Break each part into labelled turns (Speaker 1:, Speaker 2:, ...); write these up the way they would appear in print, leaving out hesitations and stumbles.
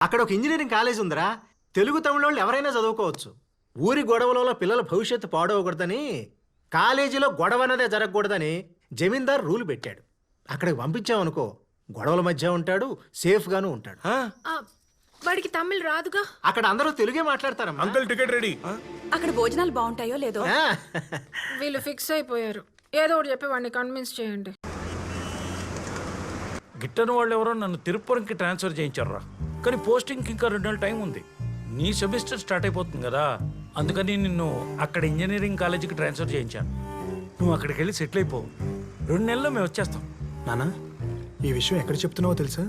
Speaker 1: అక్కడ ఒక engineering college ఉందిరా. తెలుగు తమిళోళ్ళు ఎవరైనా చదువుకోవచ్చు. ఊరి గొడవలలో పిల్లల భవిష్యత్తు పాడవకూడదని, కాలేజీలో గొడవ అన్నదే జరగకూడదని జమీందార్ రూల్ పెట్టాడు. అక్కడికి పంపించామనుకో, గొడవల మధ్య ఉంటాడు, సేఫ్గాను ఉంటాడు.
Speaker 2: వాడికి తమిళ్ రాదుగా.
Speaker 1: అక్కడ అందరూ తెలుగే మాట్లాడతారమ్మా.
Speaker 3: Uncle ticket ready.
Speaker 4: అక్కడ భోజనాలు బాగుంటాయో లేదో.
Speaker 2: వీళ్ళు ఫిక్స్ అయిపోయారు. ఏదో ఒకటి చెప్పి వాడిని కన్విన్స్ చేయండి.
Speaker 3: గిట్టని వాళ్ళు ఎవరో నన్ను తిరుపతికి ట్రాన్స్ఫర్ చేయించారా, కానీ పోస్టింగ్కి ఇంకా 2 నెలలు టైం ఉంది. నీ సెమిస్టర్ స్టార్ట్ అయిపోతుంది కదా, అందుకని నిన్ను అక్కడ ఇంజనీరింగ్ కాలేజీకి ట్రాన్స్ఫర్ చేయించాను. నువ్వు అక్కడికి వెళ్ళి సెటిల్ అయిపో. 2 నెలల్లో మేము వచ్చేస్తాం.
Speaker 5: నానా, ఈ విషయం ఎక్కడ చెప్తున్నావో తెలుసా?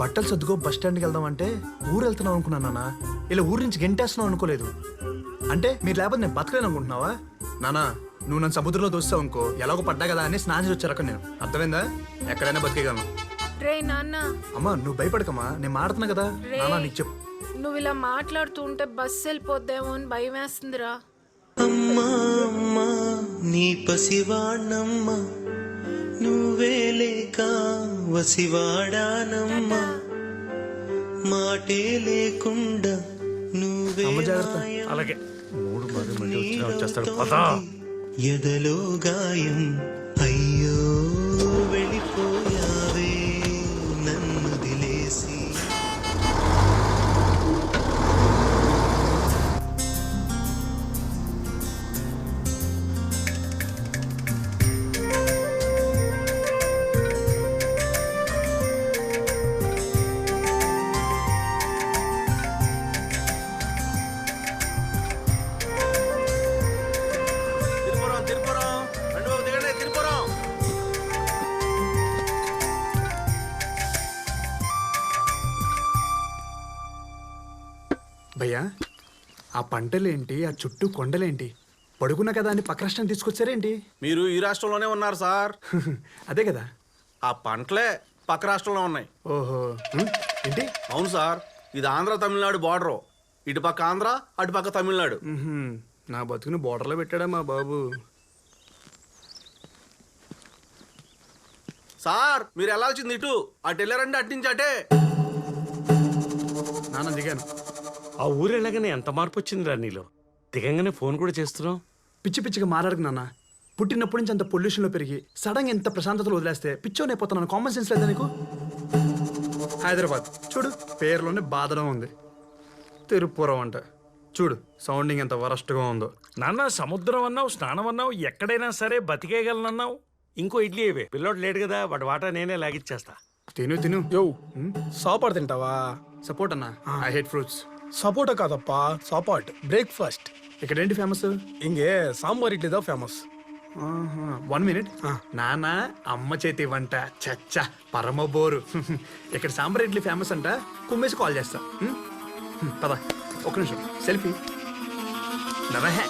Speaker 5: బట్టలు సర్దుకో బస్ స్టాండ్కి వెళ్దాం అంటే ఊరు వెళ్తున్నావు అనుకున్నాను నాన్న. ఇలా ఊరి నుంచి గెంటేస్తున్నావు అనుకోలేదు. అంటే మీరు లేకపోతే నేను బతకలేను అనుకుంటున్నావా? నానా, నువ్వు నన్ను సముద్రంలో దోస్తావు అనుకో, ఎలాగో పడ్డా కదా అని స్నానం చేసి వచ్చారు అక్కడ. నేను అర్థమైందా? ఎక్కడైనా బతికేయగలను.
Speaker 2: రే నాన్న.
Speaker 5: అమ్మా నువ్వు భయపడకమ్మా, నేను మాడుతున్నా కదా. నానా నీకు చెప్పు.
Speaker 2: నువ్వు ఇలా మాట్లాడుతూ ఉంటే బస్సు వెళ్ళిపోద్దేమో అని భయం వేస్తుందిరా.
Speaker 6: అమ్మా అమ్మా నీ పసివాణమ్మ, నువ్వే లేక వసివాడానమ్మా, మాటే లేకుండా నువ్వే
Speaker 5: అమ్మ జాగ్రత్త.
Speaker 3: అలాగే 3 మరి వచ్చేస్తాడు. పదా
Speaker 6: ఎదలో గాయం అయ్యో వెళ్ళిపోయావే నన్ను దిలేసి.
Speaker 5: భయ్యా, ఆ పంటలేంటి, ఆ చుట్టూ కొండలేంటి, పడుకున్నా కదా అని పక్క రాష్ట్రాన్ని తీసుకొచ్చారేంటి?
Speaker 7: మీరు ఈ రాష్ట్రంలోనే ఉన్నారు సార్.
Speaker 5: అదే కదా.
Speaker 7: ఆ పంటలే పక్క రాష్ట్రంలో ఉన్నాయి.
Speaker 5: ఓహో, ఏంటి?
Speaker 7: అవును సార్, ఇది ఆంధ్ర తమిళనాడు బార్డరు. ఇటు పక్క ఆంధ్ర, అటు పక్క తమిళనాడు.
Speaker 5: నా బతుకుని బోర్డర్లో పెట్టాడా మా బాబు.
Speaker 7: సార్ మీరు ఎలా వచ్చింది ఇటు? అటు వెళ్ళారండి, అటు నుంచి అటే.
Speaker 5: నాన్న దిగాను.
Speaker 8: ఆ ఊరు వెళ్ళగానే ఎంత మార్పు వచ్చిందిరా నీలో. దిగంగానే ఫోన్ కూడా చేస్తున్నావు.
Speaker 5: పిచ్చి పిచ్చిగా మాట్లాడకు నాన్న. పుట్టినప్పటి నుంచి అంత పొల్యూషన్లో పెరిగి సడన్గా ఎంత ప్రశాంతతలో వదిలేస్తే పిచ్చోనైపోతున్నాను. కామన్ సెన్స్ లేదా నీకు? హైదరాబాద్ చూడు, పేరులోనే బాధడం ఉంది. తిరుపురం అంట చూడు, సౌండింగ్ ఎంత వరస్ట్గా ఉందో.
Speaker 3: నాన్న, సముద్రం అన్నావు, స్నానం అన్నావు, ఎక్కడైనా సరే బతికేయగలనన్నావు.
Speaker 8: ఇంకో ఇడ్లీ ఇవే. పిల్లోడు లేడు కదా, వాటి వాటా నేనే లాగిచ్చేస్తా.
Speaker 5: తిను తిను.
Speaker 9: యో సాపాడు తింటావా?
Speaker 5: సపోర్ట్ అన్న, ఐ హేట్ ఫ్రూట్స్.
Speaker 9: సపోటా కాదప్పా, సాపాట్. బ్రేక్ఫాస్ట్.
Speaker 5: ఇక్కడ ఏంటి ఫేమస్?
Speaker 9: ఇంగే సాంబార్ ఇడ్లీ దా ఫేమస్.
Speaker 5: 1 minute. నాన్న, అమ్మ చేతి వంట చచ్చా పరమ బోరు. ఇక్కడ సాంబార్ ఇడ్లీ ఫేమస్ అంట. కుమ్మేసి కాల్ చేస్తా. పద, ఒక్క నిమిషం సెల్ఫీ. నవహే.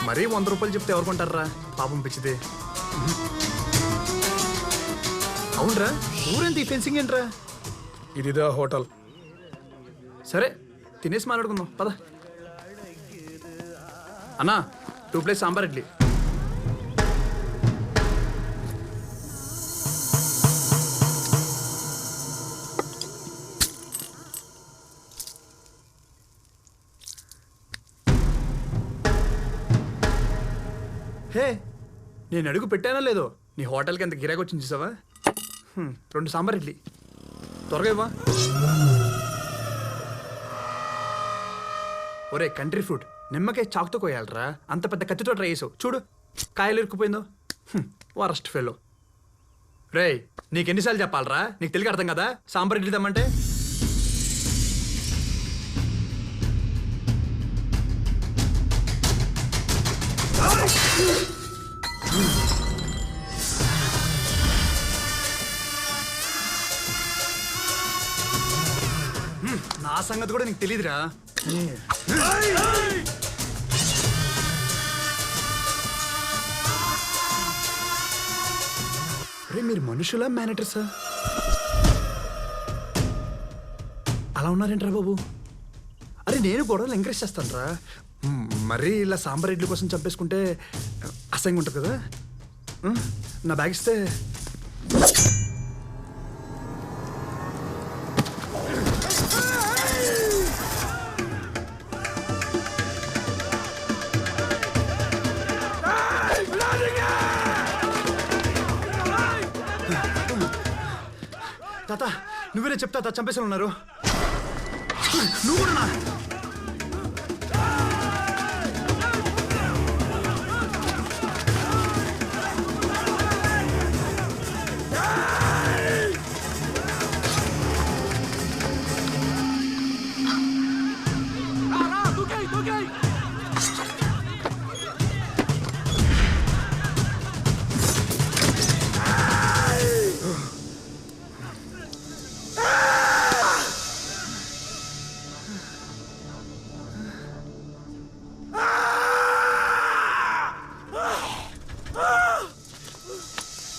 Speaker 5: మరీ 100 రూపాయలు చెప్తే ఎవరు కొంటారా? పాపం పిచ్చితే. అవునరా, ఊరేంటి ఫెన్సింగ్ ఏంట్రా?
Speaker 9: ఇదిదా హోటల్.
Speaker 5: సరే తినేసి మాట్లాడుకుందాం పద. అన్నా, 2 ప్లేట్స్ సాంబార్ ఇడ్లీ. హే, నేను అడుగు పెట్టానా లేదో? నీ హోటల్కి ఎంత గిరాకి వచ్చింది చూసావా? 2 సాంబార్ ఇడ్లీ త్వరగా ఇవ్వా. ఒరే కంట్రీ ఫ్రూట్, నిమ్మకాయ చాకుతో కోయాలరా, అంత పెద్ద కత్తితో ట్రై చేసావు చూడు, కాయలు ఇరుక్కుపోయిందో. Worst fellow. రే, నీకెన్నిసార్లు చెప్పాలరా? నీకు తెలుగు అర్థం కదా? సాంబార్ ఇడ్లీ తెమ్మంటే నా సంగతి కూడా నీకు తెలీదురా. మీరు మనుషులా మేనేటర్సా? అలా ఉన్నారేంట్రా బాబు? అరే నేను గొడవలు ఎంకరేజ్ చేస్తాను రా. మరీ ఇలా సాంబార్ ఇడ్లీ కోసం చంపేసుకుంటే అసహ్యంగా ఉంటుంది కదా. నా బ్యాగ్ ఇస్తే. తాత నువ్వేనే చెప్తా తాత, చంపేసి ఉన్నారు. నువ్వు కూడా నా.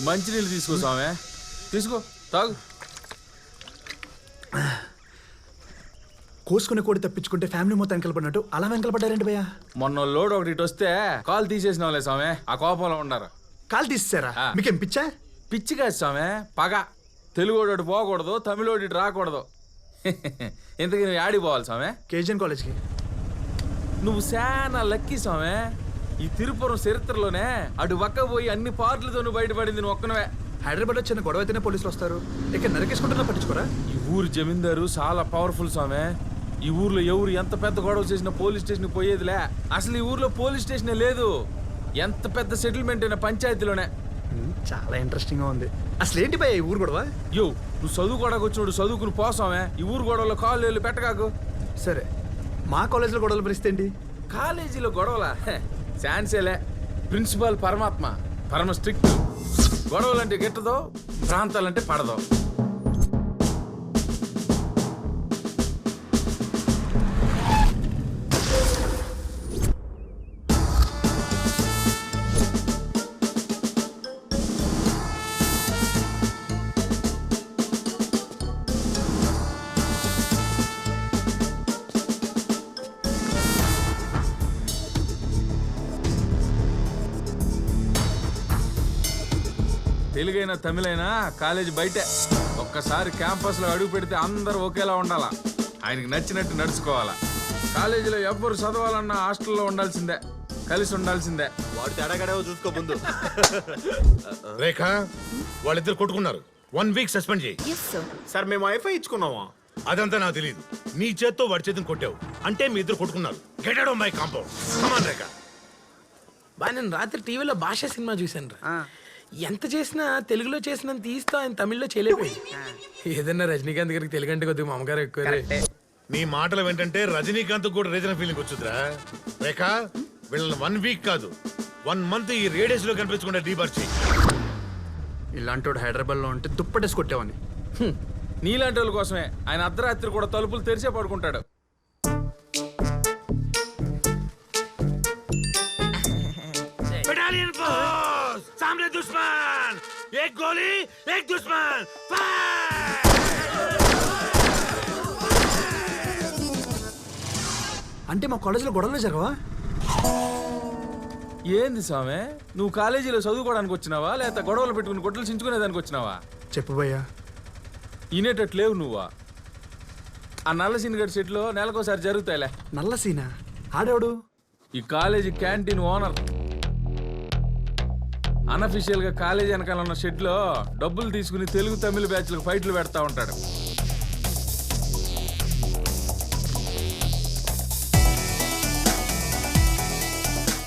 Speaker 10: మంచినీళ్ళు తీసుకో స్వామి, తీసుకో తాగు.
Speaker 5: కోసుకునే కోడి తప్పించుకుంటే ఫ్యామిలీ మొత్తం వెనకలపడినట్టు అలా వెనకలపడ్డారండి భయ్యా.
Speaker 10: మొన్న లోడ్ ఒకటి ఇటు వస్తే కాలు తీసేసినావులే స్వామి, ఆ కోపంలో ఉండారు.
Speaker 5: కాలు తీసేసారా?
Speaker 10: ఆ.
Speaker 5: మీకేం పిచ్చా?
Speaker 10: పిచ్చి కాదు స్వామి, పగ. తెలుగోడు పోకూడదు, తమిళోడు ఇటు రాకూడదు. ఇంతకీ నువ్వు ఆడికి పోవాలి స్వామి?
Speaker 5: కేజీఎన్ కాలేజ్కి.
Speaker 10: నువ్వు చాలా లక్కీ స్వామి. ఈ తిరుపురం చరిత్రలోనే అటు పక్క పోయి అన్ని పార్టీలతో నువ్వు బయటపడింది నువ్వు ఒక్కనవే.
Speaker 5: హైదరాబాద్లో చిన్న గొడవ అయితేనే పోలీసులు వస్తారు, ఇక్కడ నరికేసుకుంటున్నా పట్టించుకోరా?
Speaker 10: ఈ ఊరు జమీందారు చాలా పవర్ఫుల్ స్వామి. ఈ ఊర్లో ఎవరు ఎంత పెద్ద గొడవ చేసినా పోలీస్ స్టేషన్కి పోయేదిలే. అసలు ఈ ఊర్లో పోలీస్ స్టేషనే లేదు. ఎంత పెద్ద సెటిల్మెంట్ అయినా పంచాయతీలోనే.
Speaker 5: చాలా ఇంట్రెస్టింగ్ గా ఉంది. అసలు ఏంటి భయ్యా ఈ ఊరు గొడవ?
Speaker 10: యో నువ్వు చదువుకోవడానికి వచ్చినోడు చదువుకుని పోసామే. ఈ ఊరు గొడవలో కాళ్ళు వేళ్ళు పెట్టకాకు.
Speaker 5: సరే మా కాలేజీలో గొడవలు పరిస్థితి ఏంటి?
Speaker 10: కాలేజీలో గొడవలా? ఛాన్సేలే. ప్రిన్సిపాల్ పరమాత్మ, పరమ స్ట్రిక్ట్. గొడవలంటే గిట్టదో, ప్రాంతాలంటే పడదో. తెలుగైనా తమిళైనా కాలేజీ బయటే. ఒక్కసారి క్యాంపస్లో అడుగు పెడితే అందరూ ఒకేలా ఉండాలా, ఆయనకి నచ్చినట్టు నడుచుకోవాలా. కాలేజీలో ఎవ్వరు చదవాలన్నా హాస్టల్లో ఉండాల్సిందే, కలిసి ఉండాల్సిందే.
Speaker 7: వాడు తేడాగడేవో చూసుకో ముందు.
Speaker 11: రేఖ వాళ్ళిద్దరు కొట్టుకున్నారు, 1 వీక్ సస్పెండ్ చేయి.
Speaker 7: సార్ మేము వైఫై ఇచ్చుకున్నావా?
Speaker 11: అదంతా నాకు తెలియదు. నీ చేత్తో వాడి చేతిని కొట్టావు అంటే మీ ఇద్దరు కొట్టుకున్నారు. Get out of my compound. Come on Rekha.
Speaker 9: బా నేను రాత్రి టీవీలో భాష సినిమా చూశాను రా. ఎంత చేసినా తెలుగులో చేసిన తీస్తా ఆయన తమిళ్లో చేయలేకపోయి. ఏదన్నా రజనీకాంత్ గారికి తెలుగు అంటే కొద్దిగా మామగారు ఎక్కువ.
Speaker 11: నీ మాటలు ఏంటంటే రజనీకాంత్ కూడా రీజనల్ ఫీలింగ్ వచ్చుద్రా. రేఖ వీళ్ళని 1 వీక్ కాదు 1 మంత్ ఈ రేడియస్ లో కనిపించకుండా డీబార్ చేయి.
Speaker 5: ఇలాంటి హైదరాబాద్ లో ఉంటే దుప్పటేసి కొట్టావని.
Speaker 10: నీలాంటి వాళ్ళ కోసమే ఆయన అర్ధరాత్రి కూడా తలుపులు తెరిచే పడుకుంటాడు.
Speaker 11: బెటాలియన్ ఫోర్స్ సామ్నే దుష్మన్, ఏక్ గోలీ ఏక్ దుష్మన్, ఫైర్!
Speaker 5: అంటే మా కాలేజీలో గొడవలు జరగవా?
Speaker 10: ఏంది స్వామి, నువ్వు కాలేజీలో చదువుకోవడానికి వచ్చినావా లేకపోతే గొడవలు పెట్టుకుని గొడ్డలు చించుకునేదానికి వచ్చినావా?
Speaker 5: చెప్పు భయ్యా.
Speaker 10: ఈనేటట్లేవు నువ్వా. ఆ నల్ల సినిగడ్ సెట్లో నెలకోసారి జరుగుతాయిలే.
Speaker 5: నల్ల సీనా? ఆడేవాడు?
Speaker 10: ఈ కాలేజీ క్యాంటీన్ ఓనర్. అన్అఫీషియల్ గా కాలేజీ వెనకాల ఉన్న షెడ్ లో డబ్బులు తీసుకుని తెలుగు తమిళ బ్యాచ్లకు ఫైట్లు పెడతా ఉంటాడు.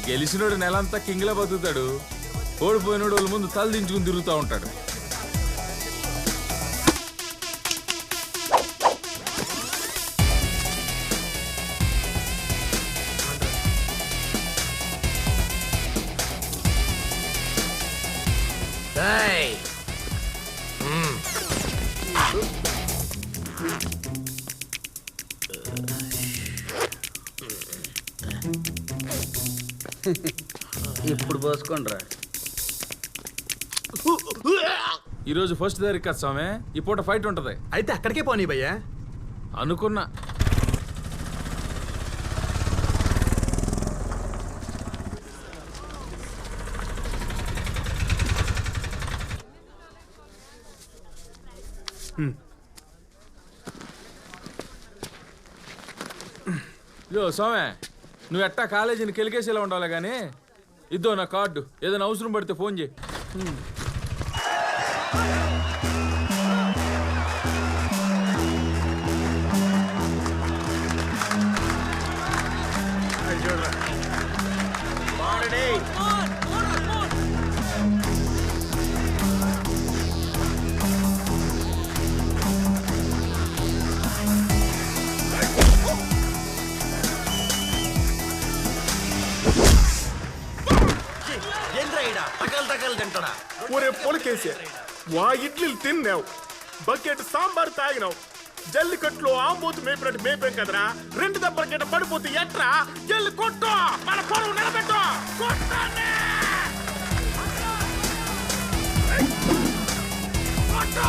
Speaker 10: గెలిచినోడు నెలంతా కింగ్లా బతుకుతాడు, ఓడిపోయినోడు వాళ్ళ ముందు తల దించుకుని తిరుగుతూ ఉంటాడు.
Speaker 12: ఇప్పుడు పోసుకోండి రా.
Speaker 10: ఈ రోజు ఫస్ట్ తారీఖు కదా స్వామి, ఈ పూట ఫైట్ ఉంటది.
Speaker 5: అయితే అక్కడికే పోనీ భయ్యా.
Speaker 10: అనుకున్నా. యో సోమే, నువ్వు ఎట్టా కాలేజీని కెలికేసేలా ఉండాలి కానీ ఇద్దో నా కార్డు, ఏదైనా అవసరం పడితే ఫోన్ చేయి.
Speaker 7: ఒరే పొలకేసే, వా ఇడ్లీలు తిన్నావు, బకెట్ సాంబార్ తాగినావు, జల్లికట్లో ఆంబోతు మేపినట్టు మేపాం కదరా. 2 దెబ్బల కింద పడిపోతే ఎట్రా? జల్లి కొట్టు, మన పొలం నిలబెట్టు, కొట్టానే! కొట్టు!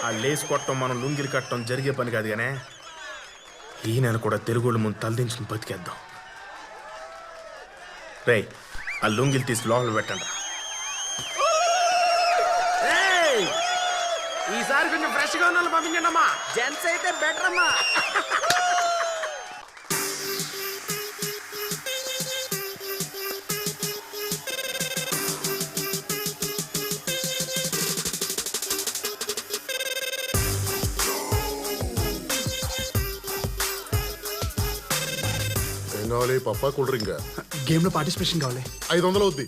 Speaker 7: ఆ లేస్ కొట్టడం మనం లుంగిలు కట్టడం జరిగే పని కాదు కానీ ఈ నెల కూడా తెలుగుళ్ళు ముందు తలదించుకుని బతికేద్దాం. రేయ్, ఆ లుంగిలు తీసి లోపల పెట్టండి.
Speaker 9: ఈసారి కొంచెం ఫ్రెష్ గా ఉన్న పంపించండి అమ్మా. జెంట్స్ అయితే బెటర్ అమ్మా.
Speaker 11: ఏం కావాలి? పప్పా కూల్ డ్రింక్?
Speaker 5: గేమ్ లో పార్టిసిపేషన్ కావాలి.
Speaker 11: 500 అవుద్ది.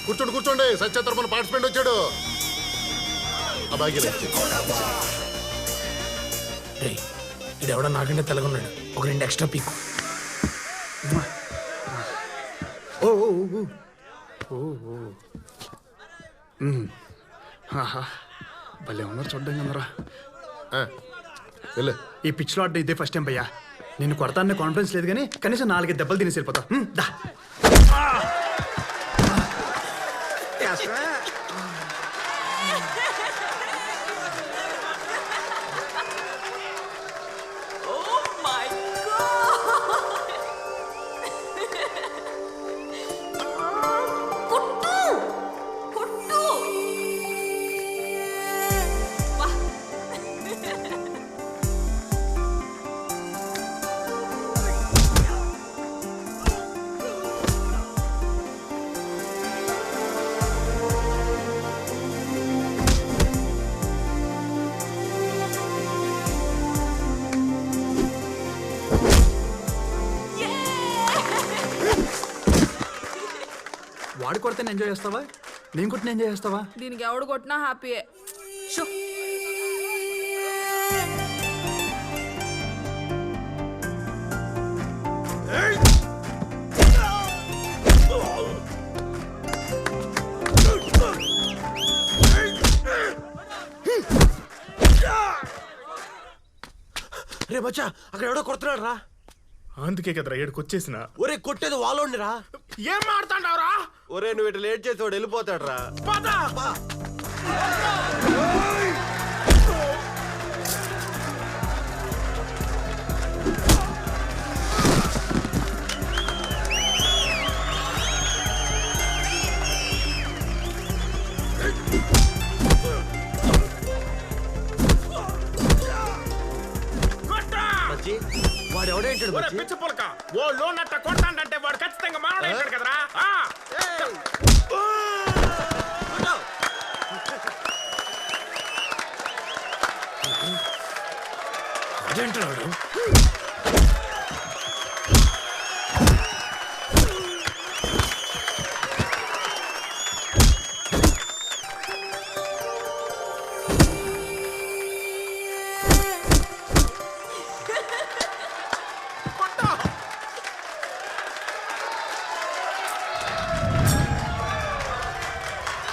Speaker 11: కూర్చోండి కూర్చోండి, సత్య తరపున పార్టిసిపెంట్ వచ్చాడు. ఆ బాగా
Speaker 9: ఇది ఎవడో నాకంటే తెల్లగా ఉన్నాడు. ఒక 2 ఎక్స్ట్రా పీకు.
Speaker 5: ఓ ఓ ఓ ఓ ఓ. ఆహా, భలే ఉన్నారు చూడ్డానికి అందరా.
Speaker 11: వెళ్ళు.
Speaker 5: ఈ పిచ్ లో ఆడడం ఇదే ఫస్ట్ టైం భయ్యా. నిన్ను కొడతానే కాన్ఫిడెన్స్ లేదు కానీ కనీసం 4 దెబ్బలు తినేసి వెళ్ళిపోతా. దా. వాడు కొడితే ఎంజాయ్ చేస్తావా, నేను కొట్టిన ఎంజాయ్ చేస్తావా?
Speaker 2: దీనికి ఎవడు కొట్టినా హ్యాపీయే.
Speaker 4: షో.
Speaker 9: రే బచ్చా, అక్కడ ఎవడో కొడుతున్నాడు రా.
Speaker 7: అందుకే కదరా ఏడుకొచ్చేసిన.
Speaker 9: ఒరే కొట్టేది వాళ్ళోండి రా.
Speaker 7: ఏం మాడుతాండావురా?
Speaker 9: ఒరే నువ్వు ఇటు లేట్ చేసి వాడు వెళ్ళిపోతాడు రా. వాడు ఎవడేంటాడు
Speaker 7: పిచ్చ పొలక, ఓ లోన్ అట్ట కొట్టాడంటే వాడు ఖచ్చితంగా మాట్లాడాడు కదరా.
Speaker 9: అదేంటాడు